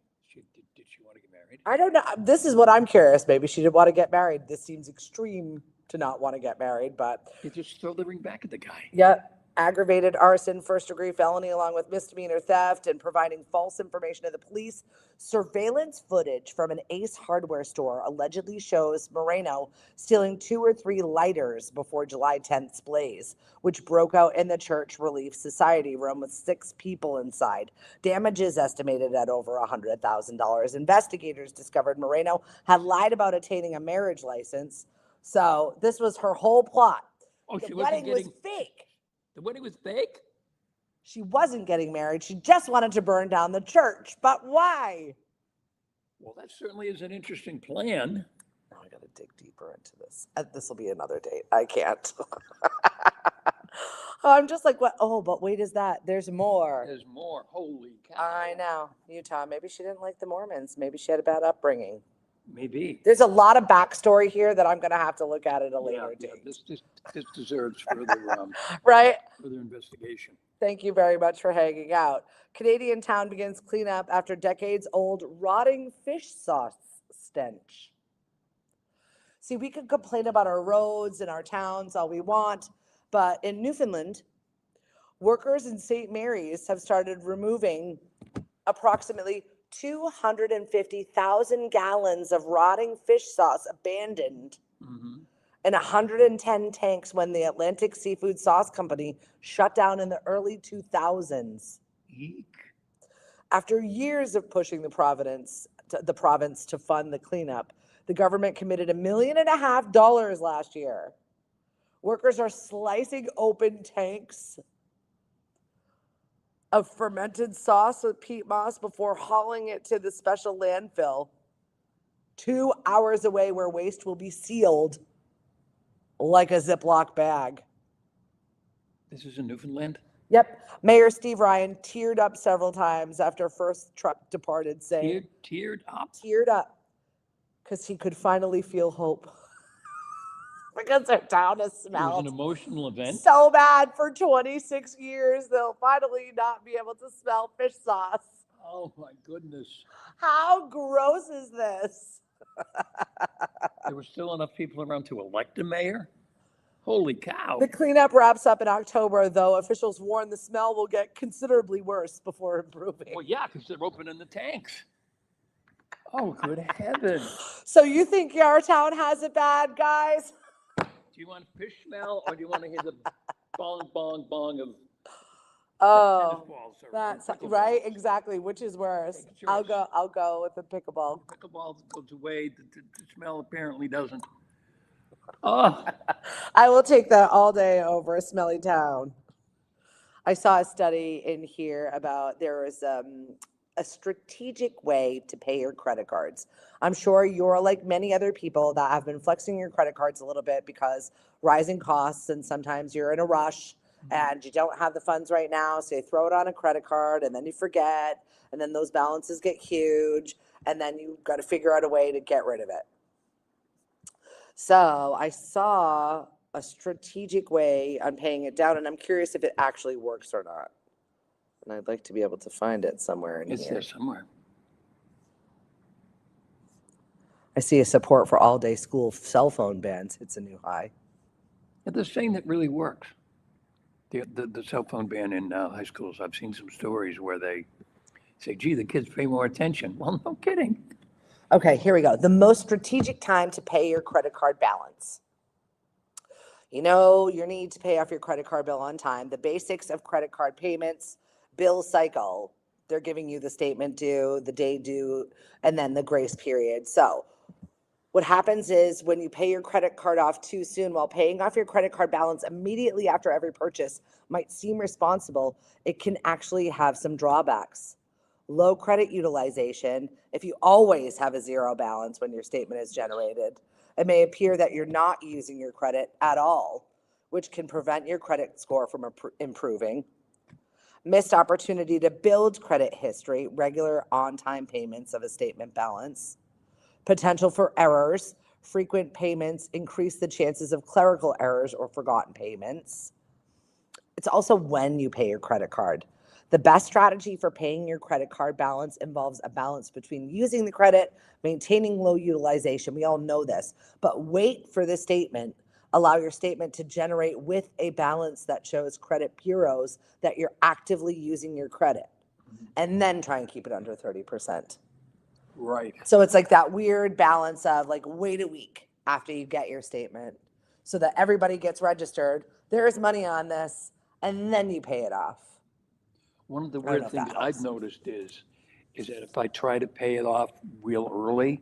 Did she want to get married? married. I don't know. This is what I'm curious. Maybe she didn't want to get married. This seems extreme to not want to get married, but You just throw the ring back at the guy. yeah, aggravated arson, first-degree felony, along with misdemeanor theft and providing false information to the police. Surveillance footage from an Ace Hardware store allegedly shows Moreno stealing 2 or 3 lighters before July 10th's blaze, which broke out in the Church Relief Society room with 6 people inside. Damages estimated at over $100,000. Investigators discovered Moreno had lied about attaining a marriage license. So this was her whole plot. Oh, The she wasn't wedding was getting, fake. the wedding was fake? She wasn't getting married. She just wanted to burn down the church. But why? Well, that certainly is an interesting plan. Now I got to dig deeper into this. This will be another date. I can't. I'm just like, what? Oh, but wait, is that? There's more. There's more. Holy cow. I know. Utah. Maybe she didn't like the Mormons. Maybe she had a bad upbringing. Maybe. There's a lot of backstory here that I'm going to have to look at a later Yeah, date. this deserves further, Right? further investigation. Thank you very much for hanging out. Canadian town begins cleanup after decades-old rotting fish sauce stench. See, we can complain about our roads and our towns all we want, but in Newfoundland, workers in St. Mary's have started removing approximately 250,000 gallons of rotting fish sauce abandoned in 110 tanks when the Atlantic Seafood Sauce Company shut down in the early 2000s. Eek. After years of pushing the province to fund the cleanup, the government committed $1.5 million last year. Workers are slicing open tanks of fermented sauce with peat moss before hauling it to the special landfill 2 hours away, where waste will be sealed like a Ziploc bag. This is in Newfoundland? Yep. Mayor Steve Ryan teared up several times after first truck departed, saying, Teared up? teared up because he could finally feel hope. Because their town has It was smelled an emotional event. so bad for 26 years, they'll finally not be able to smell fish sauce. Oh my goodness. How gross is this? There were still enough people around to elect a mayor? Holy cow. The cleanup wraps up in October, though officials warn the smell will get considerably worse before improving. Well, yeah, because they're opening the tanks. Oh, good heavens. So you think our town has it bad, guys? Do you want fish smell or do you want to hear the bong, bong, bong of tennis Oh, balls? that's pickleballs? right. Exactly. Which is worse? Take a choice. I'll go with the pickleball. Pickleball goes away. The smell apparently doesn't. Oh, I will take that all day over a smelly town. I saw a study in here about there is a strategic way to pay your credit cards. I'm sure you're like many other people that have been flexing your credit cards a little bit because rising costs, and sometimes you're in a rush and you don't have the funds right now, so you throw it on a credit card and then you forget, and then those balances get huge, and then you've got to figure out a way to get rid of it. So I saw a strategic way on paying it down, and I'm curious if it actually works or not. And I'd like to be able to find it somewhere in it's here. there somewhere. I see a support for all-day school cell phone bans hits a new high. And the thing that really works, the cell phone ban in high schools, I've seen some stories where they say, gee, the kids pay more attention. Well, no kidding. Okay, here we go. The most strategic time to pay your credit card balance. You know your need to pay off your credit card bill on time. The basics of credit card payments, bill cycle. They're giving you the statement due, the day due, and then the grace period. So what happens is when you pay your credit card off too soon, while paying off your credit card balance immediately after every purchase might seem responsible, it can actually have some drawbacks. Low credit utilization. If you always have a zero balance when your statement is generated, it may appear that you're not using your credit at all, which can prevent your credit score from improving. Missed opportunity to build credit history, regular on-time payments of a statement balance. Potential for errors. Frequent payments increase the chances of clerical errors or forgotten payments. It's also when you pay your credit card. The best strategy for paying your credit card balance involves a balance between using the credit, maintaining low utilization. We all know this, but wait for the statement. Allow your statement to generate with a balance that shows credit bureaus that you're actively using your credit, and then try and keep it under 30%. Right. So it's like that weird balance of like, wait a week after you get your statement so that everybody gets registered. There is money on this, and then you pay it off. One of the I don't know weird if things that I've helps. noticed is that if I try to pay it off real early,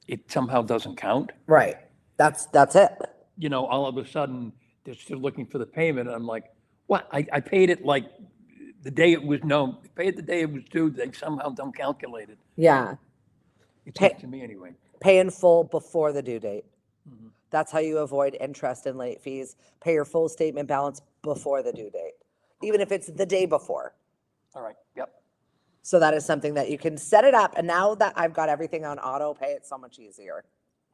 it somehow doesn't count. Right. That's it. You know, all of a sudden, they're still looking for the payment, and I'm like, what? I paid it like the day it was, no, paid the day it was due, they somehow don't calculate it. Yeah. It Pay- seems to me anyway. Pay in full before the due date. Mhm. That's how you avoid interest and late fees. Pay your full statement balance before the due date, even if it's the day before. All right, yep. So that is something that you can set it up. And now that I've got everything on auto pay, it's so much easier.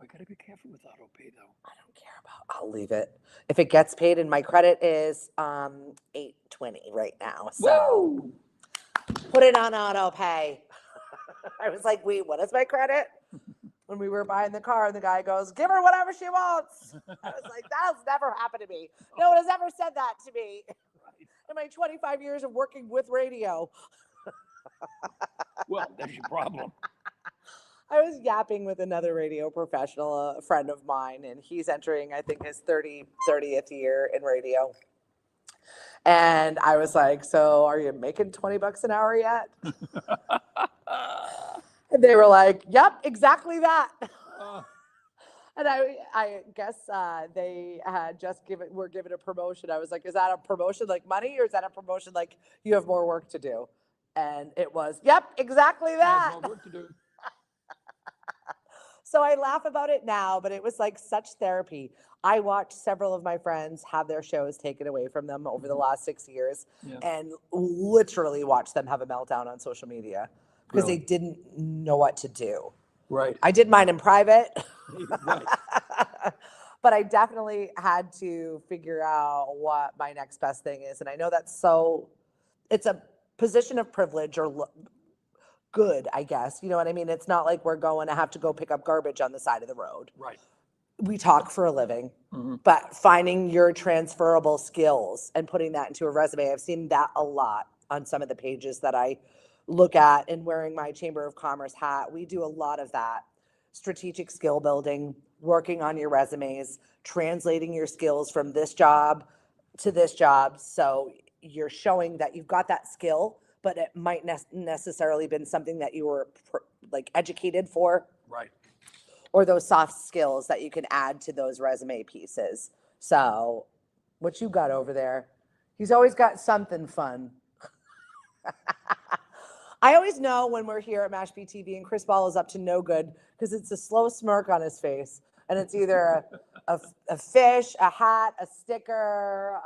I gotta be careful with auto pay though. I don't care about, I'll leave it. If it gets paid, and my credit is 820 right now. So Woo! put it on auto pay. I was like, wait, what is my credit? When we were buying the car, and the guy goes, give her whatever she wants. I was like, that has never happened to me. No one has ever said that to me in my 25 years of working with radio. Well, that's your problem. I was yapping with another radio professional, a friend of mine, and he's entering, I think, his 30th year in radio. And I was like, so are you making 20 bucks an hour yet? And they were like, yep, exactly that. And I guess they had were given a promotion. I was like, is that a promotion like money, or is that a promotion like you have more work to do? And it was, yep, exactly I that. have more work to do. So I laugh about it now, but it was like such therapy. I watched several of my friends have their shows taken away from them over the last 6 years, Yeah. and literally watched them have a meltdown on social media because Really? they didn't know what to do. Right. I did mine in private. Right. But I definitely had to figure out what my next best thing is. And I know it's a position of privilege or good, I guess. You know what I mean? It's not like we're going to have to go pick up garbage on the side of the road. Right. We talk for a living, Mhm. but finding your transferable skills and putting that into a resume, I've seen that a lot on some of the pages that I look at, and wearing my Chamber of Commerce hat. We do a lot of that. Strategic skill building, working on your resumes, translating your skills from this job to this job. So you're showing that you've got that skill, but it might necessarily been something that you were like educated for, Right. or those soft skills that you can add to those resume pieces. So what you got over there? He's always got something fun. I always know when we're here at Mashpee TV and Chris Ball is up to no good, because it's a slow smirk on his face, and it's either a fish, a hat, a sticker.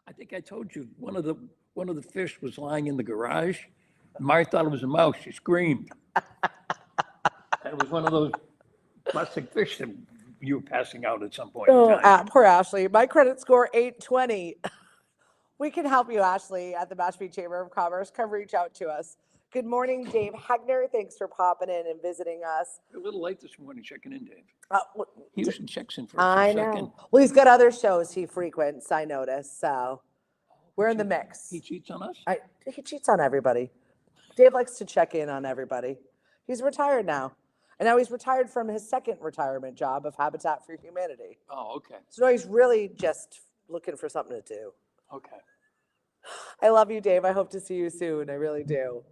I think I told you one of the fish was lying in the garage. Mary thought it was a mouse. She screamed. And it was one of those plastic fish that you were passing out at some point in time. Poor Ashley. My credit score 820. We can help you, Ashley, at the Mashpee Chamber of Commerce. Come reach out to us. Good morning, Dave Hegner. Thanks for popping in and visiting us. You're a little late this morning checking in, Dave. Well, He usually checks in for I a know. second. Well, he's got other shows he frequents, I noticed. So we're in the mix. He cheats on us? He cheats on everybody. Dave likes to check in on everybody. He's retired now. And now he's retired from his second retirement job of Habitat for Humanity. Oh, okay. So now he's really just looking for something to do. Okay. I love you, Dave. I hope to see you soon. I really do.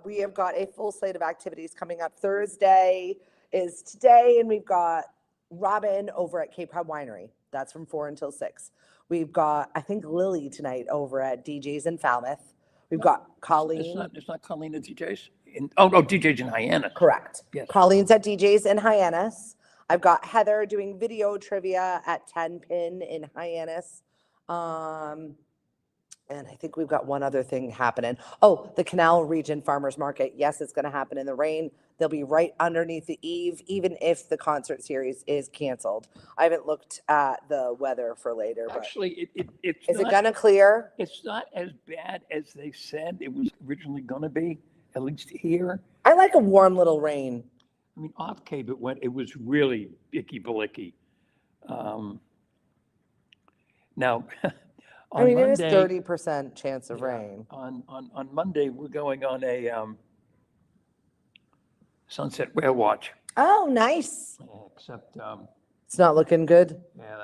We have got a full slate of activities coming up. Thursday is today, and we've got Robin over at Cape Cod Winery. That's from 4 until 6. We've got, I think, Lily tonight over at DJ's in Falmouth. We've got Colleen. It's not Colleen at DJ's? DJ's in Hyannis. Correct. Yes. Colleen's at DJ's in Hyannis. I've got Heather doing video trivia at 10 Pin in Hyannis. And I think we've got one other thing happening. Oh, the Canal Region Farmers Market. Yes, it's going to happen in the rain. They'll be right underneath the eave, even if the concert series is canceled. I haven't looked at the weather for later, but Actually, it's is it not, going to clear? it's not as bad as they said it was originally gonna be, at least here. I like a warm little rain. I mean, off Cape, it was really icky-bilicky. Now, I on mean, it is Monday, 30% chance of yeah, rain. on Monday, we're going on a sunset whale watch. Oh, nice. Except, It's not looking good. yeah,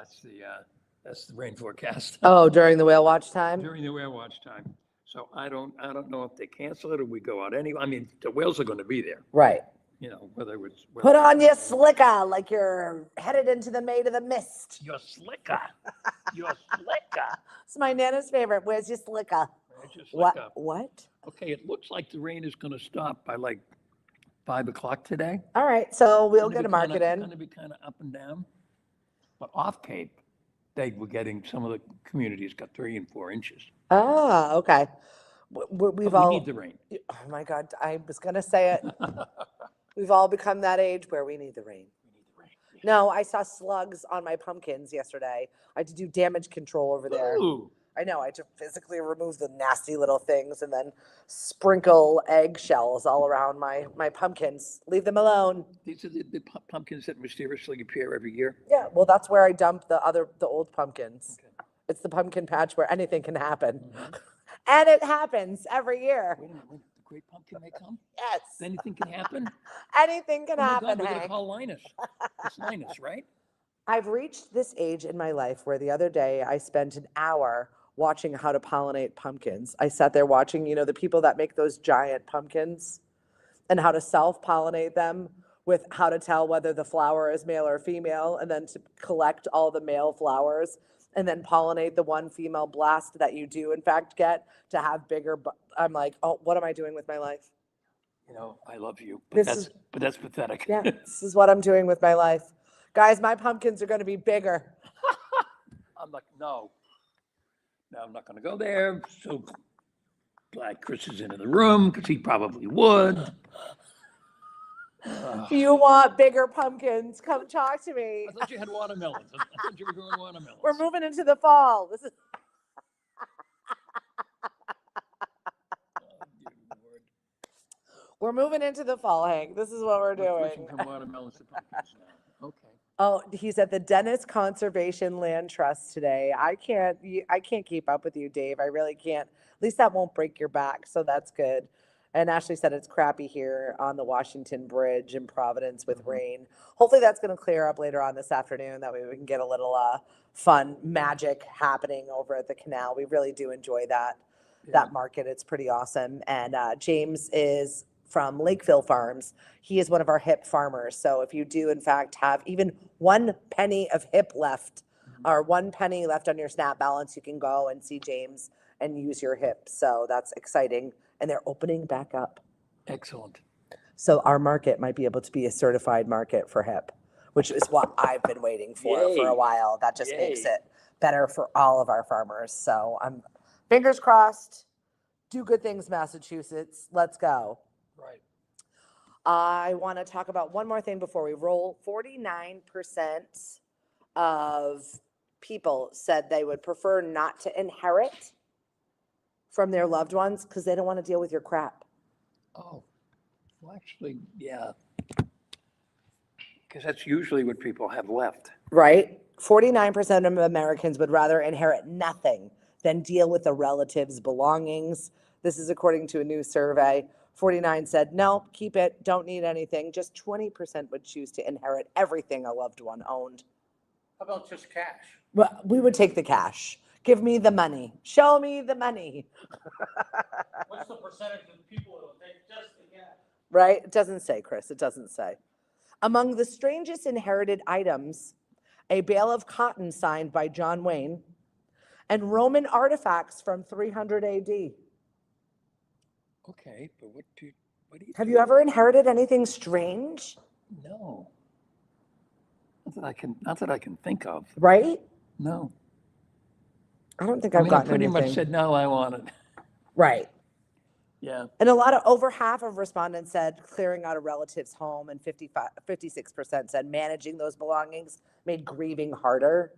that's the rain forecast Oh, during the whale watch time? during the whale watch time. So I don't know if they cancel it or we go out anyway. I mean, the whales are going to be there, Right. you know, whether it's. Put on your slicker like you're headed into the Maid of the Mist. Your slicker. Your slicker. It's my Nana's favorite. Where's your slicker? Where's your What? slicker? What? Okay, it looks like the rain is going to stop by like 5 o'clock today. All right, so we'll Gonna get be a market kinda- in. Gonna be kind of up and down. But off Cape, they were getting, some of the communities got 3 and 4 inches. Ah, okay. We've But all. we need the rain. Oh my God, I was gonna say it. We've all become that age where we need the rain. We need the rain. No, I saw slugs on my pumpkins yesterday. I had to do damage control over there. Ooh, I know, I had to physically remove the nasty little things and then sprinkle eggshells all around my pumpkins. Leave them alone. these are the pumpkins that mysteriously appear every year. Yeah, well, that's where I dump the old pumpkins. Okay. It's the pumpkin patch where anything can happen. Mhm. And it happens every year. Wait a minute, the great pumpkin may come? Yes. Anything can happen? Anything can Oh my God, happen, we're gonna Hank. call Linus. It's Linus, right? I've reached this age in my life where the other day I spent an hour watching how to pollinate pumpkins. I sat there watching, the people that make those giant pumpkins and how to self-pollinate them with how to tell whether the flower is male or female, and then to collect all the male flowers and then pollinate the one female blast that you do in fact get to have bigger. I'm like, oh, what am I doing with my life? You know, I love you, This is- but that's pathetic. Yeah, this is what I'm doing with my life. Guys, my pumpkins are going to be bigger. I'm like, no, I'm not gonna go there. So glad Chris is in the room because he probably would. If you want bigger pumpkins, come talk to me. I thought you had watermelons. I thought you were growing watermelons. We're moving into the fall. This is Oh, dear Lord. we're moving into the fall, Hank. This is what we're We're switching doing. from watermelons to pumpkins now. Okay. Oh, he's at the Dennis Conservation Land Trust today. I can't keep up with you, Dave. I really can't. At least that won't break your back, so that's good. And Ashley said it's crappy here on the Washington Bridge in Providence with rain. Hopefully that's going to clear up later on this afternoon. That way we can get a little fun magic happening over at the canal. We really do enjoy that market. It's pretty awesome. And James is from Lakeville Farms. He is one of our hip farmers. So if you do in fact have even 1 penny of hip left or 1 penny left on your SNAP balance, you can go and see James and use your hip. So that's exciting. And they're opening back up. Excellent. So our market might be able to be a certified market for hip, which is what I've been waiting for Yay. a while. That just makes Yay. it better for all of our farmers. So I'm fingers crossed. Do good things, Massachusetts. Let's go. Right. I want to talk about one more thing before we roll. 49% of people said they would prefer not to inherit from their loved ones because they don't want to deal with your crap. Oh, well, actually, yeah. Because that's usually what people have left. Right? 49% of Americans would rather inherit nothing than deal with a relative's belongings. This is according to a new survey. 49 said, no, keep it, don't need anything. Just 20% would choose to inherit everything a loved one owned. How about just cash? Well, we would take the cash. Give me the money. Show me the money. What's the percentage of people that'll take just the cash? Right? It doesn't say, Chris. It doesn't say. Among the strangest inherited items, a bale of cotton signed by John Wayne and Roman artifacts from 300 AD. Okay, but what do you Have do? you ever inherited anything strange? No. Not that I can think of. Right? No. I don't think I I've mean, I gotten pretty much anything. said, no, I want it. Right. Yeah. And over half of respondents said clearing out a relative's home, and 56% said managing those belongings made grieving harder.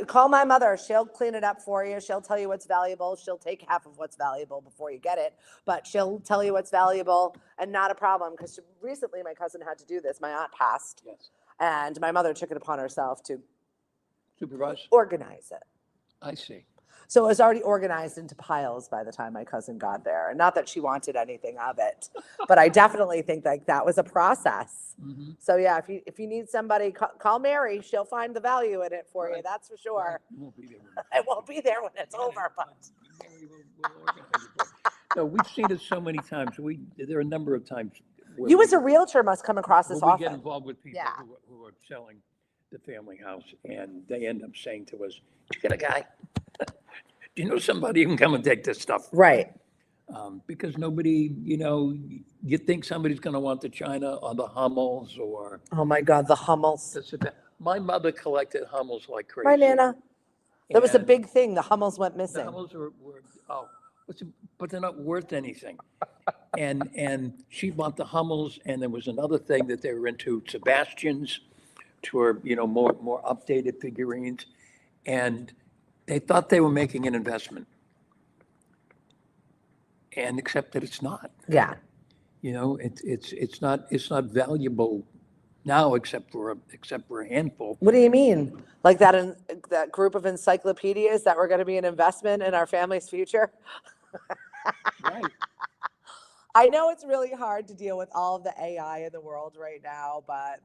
Call my mother. She'll clean it up for you. She'll tell you what's valuable. She'll take half of what's valuable before you get it, but she'll tell you what's valuable and not a problem. Because recently my cousin had to do this. My aunt passed, Yes. and my mother took it upon herself to Supervise? organize it. I see. So it was already organized into piles by the time my cousin got there. And not that she wanted anything of it, but I definitely think like that was a process. Mm-hmm. So yeah, if you need somebody, call Mary. She'll find the value in it for you. Right. That's for sure. It won't be there. It won't be there when it's over, but Mary will organize it for you. No, we've seen it so many times. There are a number of times. where you we- as a realtor must come across this where we get often. involved with people Yeah. who are selling the family house, and they end up saying to us, "You got a guy? Do you know somebody who can come and take this stuff?" Right. Because nobody, you think somebody's going to want the china or the Hummels or Oh my God, the Hummels. this or that. My mother collected Hummels like crazy. My Nana. That was a And big thing. The Hummels went The missing. Hummels were but they're not worth anything. And she bought the Hummels, and there was another thing that they were into, Sebastians, which were, more updated figurines. And they thought they were making an investment. And except that it's not. Yeah. It's not valuable now except for a handful. What do you mean? Like that group of encyclopedias that were going to be an investment in our family's future? Right. I know it's really hard to deal with all of the AI in the world right now, but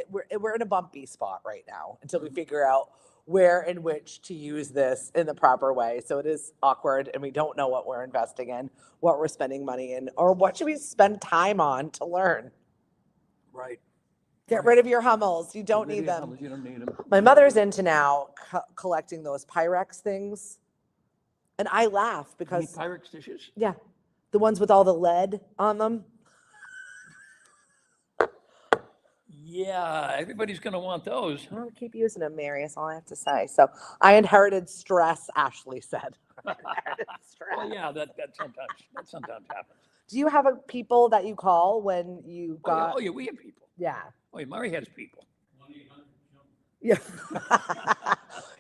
we're in a bumpy spot right now until we figure out where and which to use this in the proper way. So it is awkward, and we don't know what we're investing in, what we're spending money in, or what should we spend time on to learn. Right. Get rid of your Hummels. You don't need them. Hummels, you don't need them. My mother's into now collecting those Pyrex things. And I laugh You need because, Pyrex dishes? yeah, the ones with all the lead on them. Yeah, everybody's going to want those. I'll keep using them, Mary, is all I have to say. So I inherited stress, Ashley said. Inherited stress. Well, yeah, that sometimes happens. Do you have people that you call when you got? Oh, yeah, we have people. Yeah. Oh, yeah, Murray has people. 1-800-JUMP. Yeah.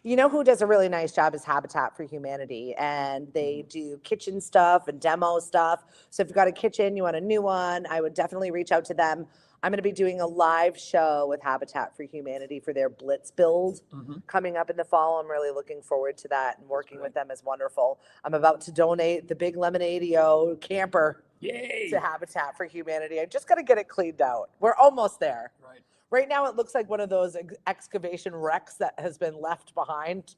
You know who does a really nice job is Habitat for Humanity, and they do kitchen stuff and demo stuff. So if you've got a kitchen, you want a new one, I would definitely reach out to them. I'm going to be doing a live show with Habitat for Humanity for their Blitz build coming up in the fall. I'm really looking forward to that, and working with them is wonderful. I'm about to donate the big Lemonade-o camper Yay. to Habitat for Humanity. I just got to get it cleaned out. We're almost there. Right. Right now, it looks like one of those excavation wrecks that has been left behind.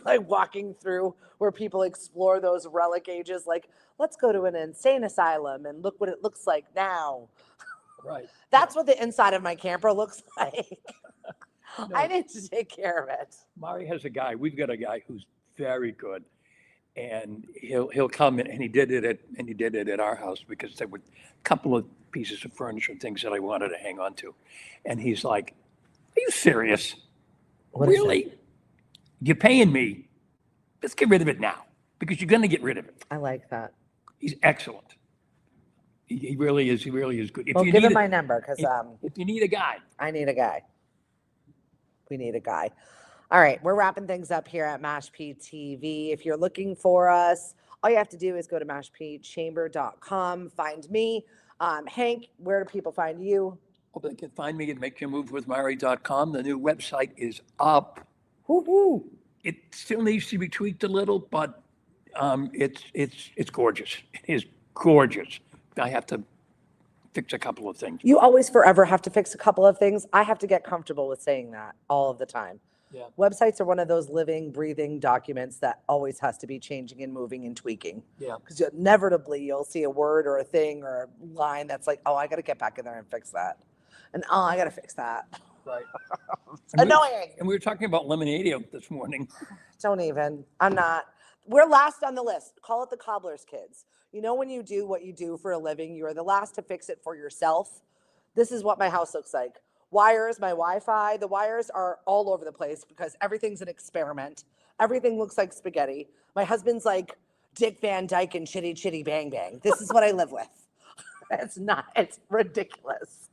Like walking through where people explore those relic ages, like, let's go to an insane asylum and look what it looks like now. Right. That's what the inside of my camper looks like. No. I need to take care of it. Murray has a guy. We've got a guy who's very good, and he'll come in, and he did it at our house because there were a couple of pieces of furniture and things that I wanted to hang on to, and he's like, "Are you serious? What is it? Really? You're paying me? Let's get rid of it now because you're going to get rid of it." I like that. He's excellent. He really is. He really is good. If Well, you give need him a- my number because if you need a guy, I need a guy. We need a guy. All right, we're wrapping things up here at Mashpee TV. If you're looking for us, all you have to do is go to mashpeechamber.com, find me. Hank, where do people find you? well, they can find me at makeyourmovewithmurray.com. The new website is up. Woo-hoo. It still needs to be tweaked a little, but it's gorgeous. It is gorgeous. I have to fix a couple of things. You always forever have to fix a couple of things. I have to get comfortable with saying that all of the time. Yeah. Websites are one of those living, breathing documents that always has to be changing and moving and tweaking. Yeah. Because inevitably you'll see a word or a thing or a line that's like, oh, I got to get back in there and fix that. And oh, I got to fix that. Right. It's annoying. And we were talking about Lemonade this morning. Don't even. I'm not. We're last on the list. Call it the cobbler's kids. You know, when you do what you do for a living, you are the last to fix it for yourself. This is what my house looks like. wires, my Wi-Fi. The wires are all over the place because everything's an experiment. Everything looks like spaghetti. My husband's like Dick Van Dyke and Chitty Chitty Bang Bang. This is what I live with. It's ridiculous.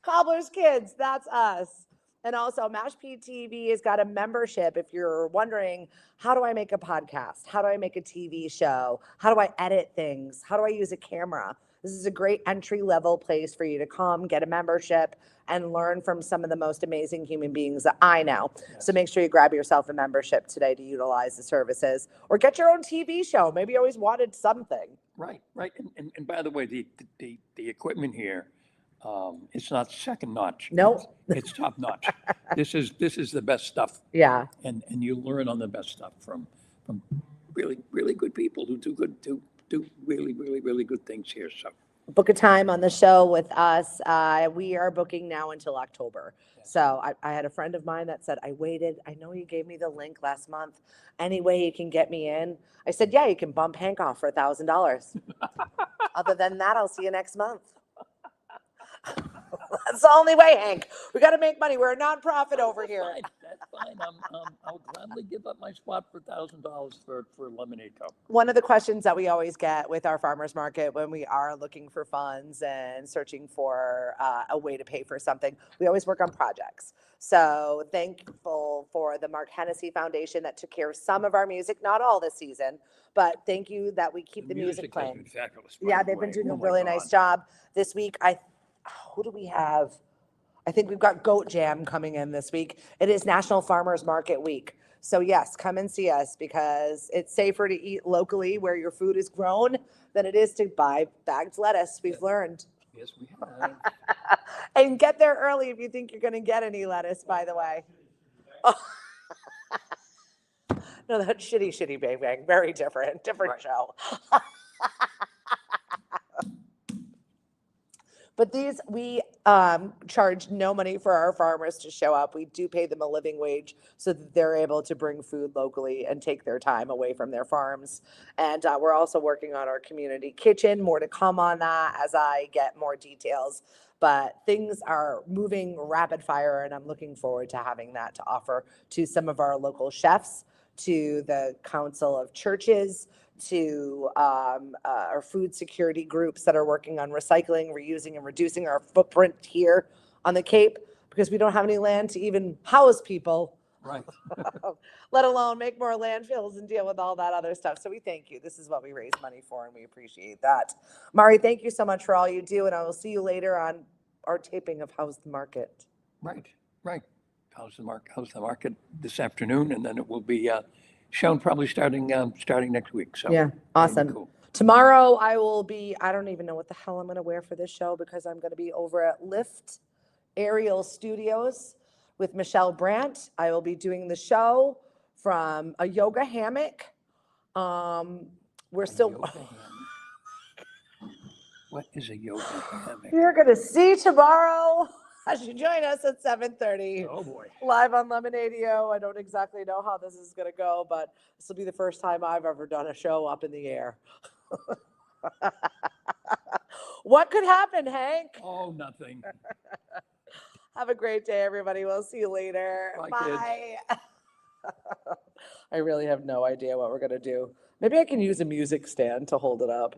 Cobbler's Kids, that's us. And also, Mashpee TV has got a membership. If you're wondering, how do I make a podcast? How do I make a TV show? How do I edit things? How do I use a camera? This is a great entry-level place for you to come, get a membership, and learn from some of the most amazing human beings that I know. Yes. So make sure you grab yourself a membership today to utilize the services, or get your own TV show. Maybe you always wanted something. Right. And by the way, the equipment here, it's not second notch. No. It's top notch. This is the best stuff. Yeah. And you learn on the best stuff from really good people who do really good things here. So Book a time on the show with us. We are booking now until October. So I had a friend of mine that said, I waited. I know you gave me the link last month. Any way you can get me in? I said, yeah, you can bump Hank off for $1,000. Other than that, I'll see you next month. That's the only way, Hank. We got to make money. We're a nonprofit over here. that's fine. I'll gladly give up my spot for $1,000 for Lemonade Cup. One of the questions that we always get with our farmers market when we are looking for funds and searching for a way to pay for something, we always work on projects. So thankful for the Mark Hennessy Foundation that took care of some of our music, not all this season, but thank you that we keep the music has playing. been fabulous. by Yeah, the they've been way. doing Oh a my really God. nice job this week. Who do we have? I think we've got Goat Jam coming in this week. It is National Farmers Market Week. So yes, come and see us because it's safer to eat locally where your food is grown than it is to buy bagged lettuce. We've learned. Yes, we have. And get there early if you think you're going to get any lettuce, by the way. Oh. No, that's shitty bang bang. Very different Right. show. But these, we charge no money for our farmers to show up. We do pay them a living wage so that they're able to bring food locally and take their time away from their farms. And we're also working on our community kitchen. More to come on that as I get more details. But things are moving rapid fire, and I'm looking forward to having that to offer to some of our local chefs, to the Council of Churches, to our food security groups that are working on recycling, reusing, and reducing our footprint here on the Cape, because we don't have any land to even house people, Right. let alone make more landfills and deal with all that other stuff. So we thank you. This is what we raise money for, and we appreciate that. Mari, thank you so much for all you do, and I will see you later on our taping of How's the Market. Right. How's the market this afternoon, and then it will be shown probably starting next week. So Yeah, that'll be awesome. cool. Tomorrow I will be, I don't even know what the hell I'm going to wear for this show because I'm going to be over at Lift Aerial Studios with Michelle Brandt. I will be doing the show from a yoga hammock. We're still, Yoga hammock. What is a yoga hammock? you're going to see tomorrow as you join us at 7:30. Oh boy. Live on Lemonadio. I don't exactly know how this is going to go, but this will be the first time I've ever done a show up in the air. What could happen, Hank? Oh, nothing. Have a great day, everybody. We'll see you later. Bye, kids. I really have no idea what we're going to do. Maybe I can use a music stand to hold it up.